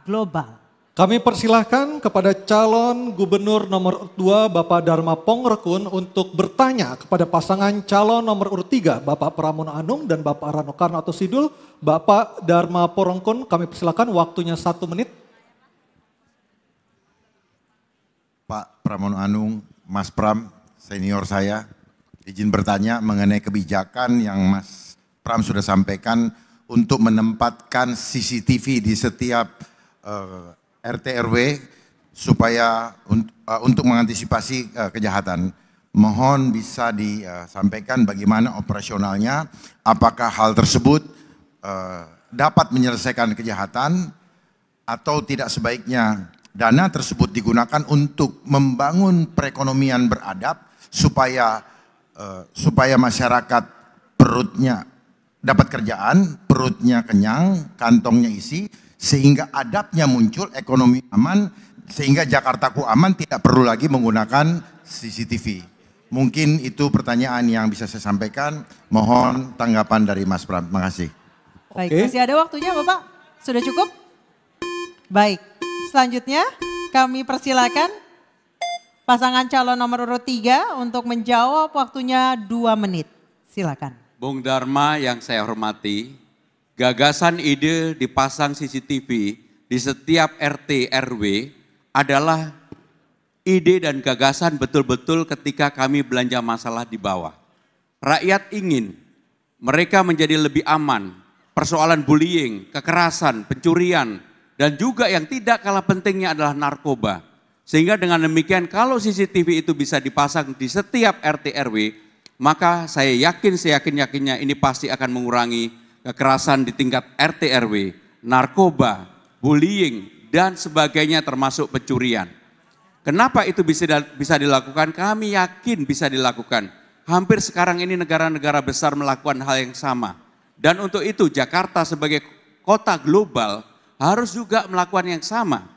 global. Kami persilahkan kepada calon gubernur nomor 2 Bapak Dharma Pongrekun untuk bertanya kepada pasangan calon nomor urut 3 Bapak Pramono Anung dan Bapak Rano Karno atau Sidul. Bapak Dharma Pongrekun kami persilahkan waktunya 1 menit. Pak Pramono Anung, Mas Pram, senior saya, izin bertanya mengenai kebijakan yang Mas Pram sudah sampaikan untuk menempatkan CCTV di setiap RT RW supaya untuk mengantisipasi kejahatan. Mohon bisa disampaikan bagaimana operasionalnya, apakah hal tersebut dapat menyelesaikan kejahatan atau tidak sebaiknya dana tersebut digunakan untuk membangun perekonomian beradab supaya masyarakat perutnya dapat kerjaan, perutnya kenyang, kantongnya isi, sehingga adabnya muncul, ekonomi aman, sehingga Jakartaku aman tidak perlu lagi menggunakan CCTV. Mungkin itu pertanyaan yang bisa saya sampaikan. Mohon tanggapan dari Mas Pram. Terima kasih. Baik, masih ada waktunya Bapak? Sudah cukup? Baik, selanjutnya kami persilakan pasangan calon nomor urut 3 untuk menjawab, waktunya 2 menit. Silakan. Bung Dharma yang saya hormati, gagasan ide dipasang CCTV di setiap RT RW adalah ide dan gagasan betul-betul ketika kami belanja masalah di bawah. Rakyat ingin mereka menjadi lebih aman, persoalan bullying, kekerasan, pencurian, dan juga yang tidak kalah pentingnya adalah narkoba. Sehingga dengan demikian kalau CCTV itu bisa dipasang di setiap RT RW, maka saya yakin-yakinnya ini pasti akan mengurangi kekerasan di tingkat RT RW, narkoba, bullying, dan sebagainya termasuk pencurian. Kenapa itu bisa dilakukan? Kami yakin bisa dilakukan. Hampir sekarang ini negara-negara besar melakukan hal yang sama. Dan untuk itu Jakarta sebagai kota global harus juga melakukan yang sama.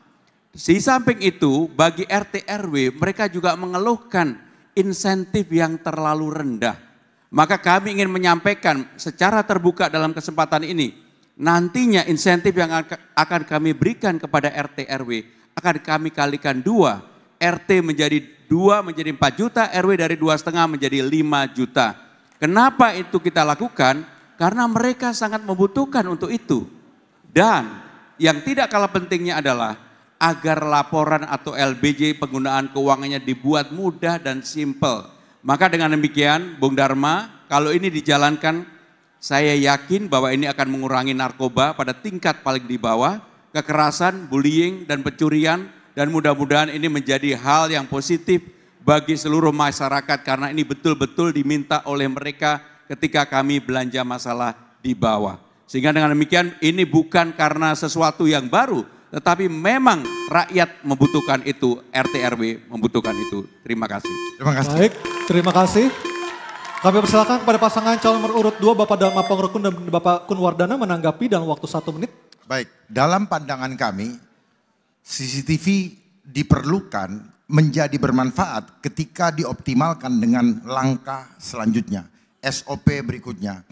Di samping itu bagi RT RW mereka juga mengeluhkan insentif yang terlalu rendah. Maka kami ingin menyampaikan secara terbuka dalam kesempatan ini, nantinya insentif yang akan kami berikan kepada RT RW akan kami kalikan 2. RT menjadi 2 menjadi 4 juta, RW dari 2,5 menjadi 5 juta. Kenapa itu kita lakukan? Karena mereka sangat membutuhkan untuk itu. Dan yang tidak kalah pentingnya adalah agar laporan atau LBJ penggunaan keuangannya dibuat mudah dan simpel. Maka dengan demikian Bung Dharma, kalau ini dijalankan, saya yakin bahwa ini akan mengurangi narkoba pada tingkat paling di bawah, kekerasan, bullying, dan pencurian, dan mudah-mudahan ini menjadi hal yang positif bagi seluruh masyarakat karena ini betul-betul diminta oleh mereka ketika kami belanja masalah di bawah. Sehingga dengan demikian ini bukan karena sesuatu yang baru, tetapi memang rakyat membutuhkan itu, RT RW membutuhkan itu. Terima kasih. Terima kasih. Baik, terima kasih. Kami persilakan kepada pasangan calon nomor urut 2 Bapak Dharma Pongrekun dan Bapak Kun Wardana menanggapi dalam waktu 1 menit. Baik, dalam pandangan kami CCTV diperlukan menjadi bermanfaat ketika dioptimalkan dengan langkah selanjutnya, SOP berikutnya.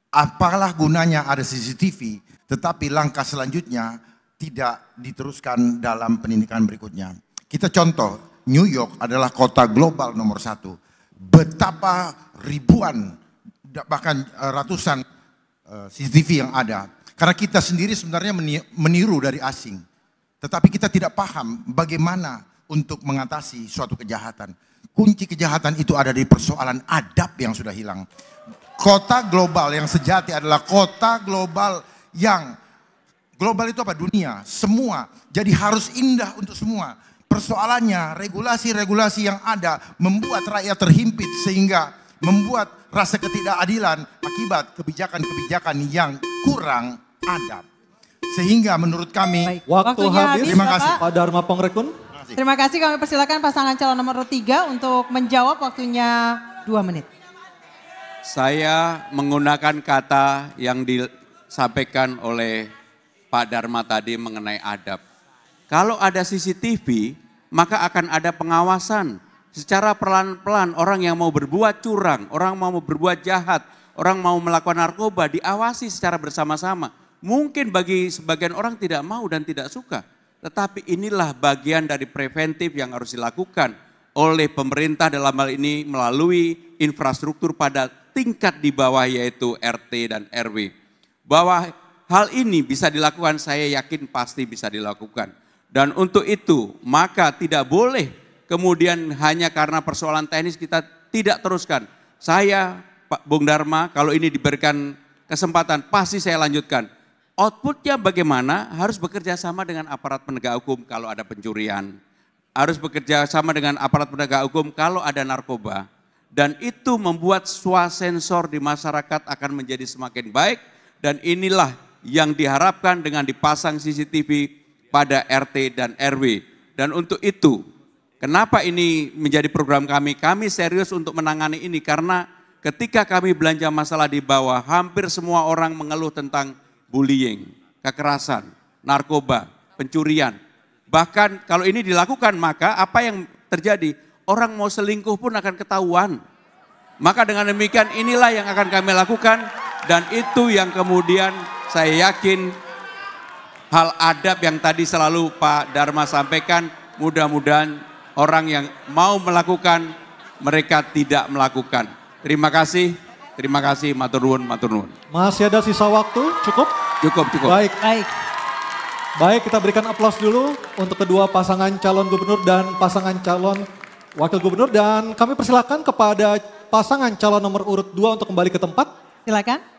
Apalah gunanya ada CCTV tetapi langkah selanjutnya tidak diteruskan dalam pendidikan berikutnya. Kita contoh, New York adalah kota global nomor 1. Betapa ribuan, bahkan ratusan CCTV yang ada. Karena kita sendiri sebenarnya meniru dari asing. Tetapi kita tidak paham bagaimana untuk mengatasi suatu kejahatan. Kunci kejahatan itu ada di persoalan adab yang sudah hilang. Kota global yang sejati adalah kota global yang global itu apa? Dunia, semua. Jadi harus indah untuk semua. Persoalannya regulasi-regulasi yang ada membuat rakyat terhimpit sehingga membuat rasa ketidakadilan akibat kebijakan-kebijakan yang kurang adab. Sehingga menurut kami waktu habis. Terima kasih Pak Dharma Pongrekun. Terima kasih, kami persilakan pasangan calon nomor 3 untuk menjawab, waktunya 2 menit. Saya menggunakan kata yang disampaikan oleh Pak Dharma tadi mengenai adab. Kalau ada CCTV, maka akan ada pengawasan. Secara pelan-pelan orang yang mau berbuat curang, orang mau berbuat jahat, orang mau melakukan narkoba diawasi secara bersama-sama. Mungkin bagi sebagian orang tidak mau dan tidak suka. Tetapi inilah bagian dari preventif yang harus dilakukan oleh pemerintah dalam hal ini melalui infrastruktur pada tingkat di bawah yaitu RT dan RW. Bahwa hal ini bisa dilakukan, saya yakin pasti bisa dilakukan. Dan untuk itu maka tidak boleh kemudian hanya karena persoalan teknis kita tidak teruskan. Saya Pak Bung Dharma kalau ini diberikan kesempatan pasti saya lanjutkan. Outputnya bagaimana? Harus bekerja sama dengan aparat penegak hukum kalau ada pencurian. Harus bekerja sama dengan aparat penegak hukum kalau ada narkoba. Dan itu membuat swasensor di masyarakat akan menjadi semakin baik. Dan inilah yang diharapkan dengan dipasang CCTV pada RT dan RW. Dan untuk itu, kenapa ini menjadi program kami? Kami serius untuk menangani ini karena ketika kami belanja masalah di bawah, hampir semua orang mengeluh tentang bullying, kekerasan, narkoba, pencurian. Bahkan kalau ini dilakukan maka apa yang terjadi? Orang mau selingkuh pun akan ketahuan. Maka dengan demikian inilah yang akan kami lakukan dan itu yang kemudian saya yakin hal adab yang tadi selalu Pak Dharma sampaikan, mudah-mudahan orang yang mau melakukan mereka tidak melakukan. Terima kasih matur nuwun. Masih ada sisa waktu, cukup? Cukup. Baik. Baik. Baik, kita berikan aplaus dulu untuk kedua pasangan calon gubernur dan pasangan calon wakil gubernur. Dan kami persilakan kepada pasangan calon nomor urut 2 untuk kembali ke tempat. Silakan.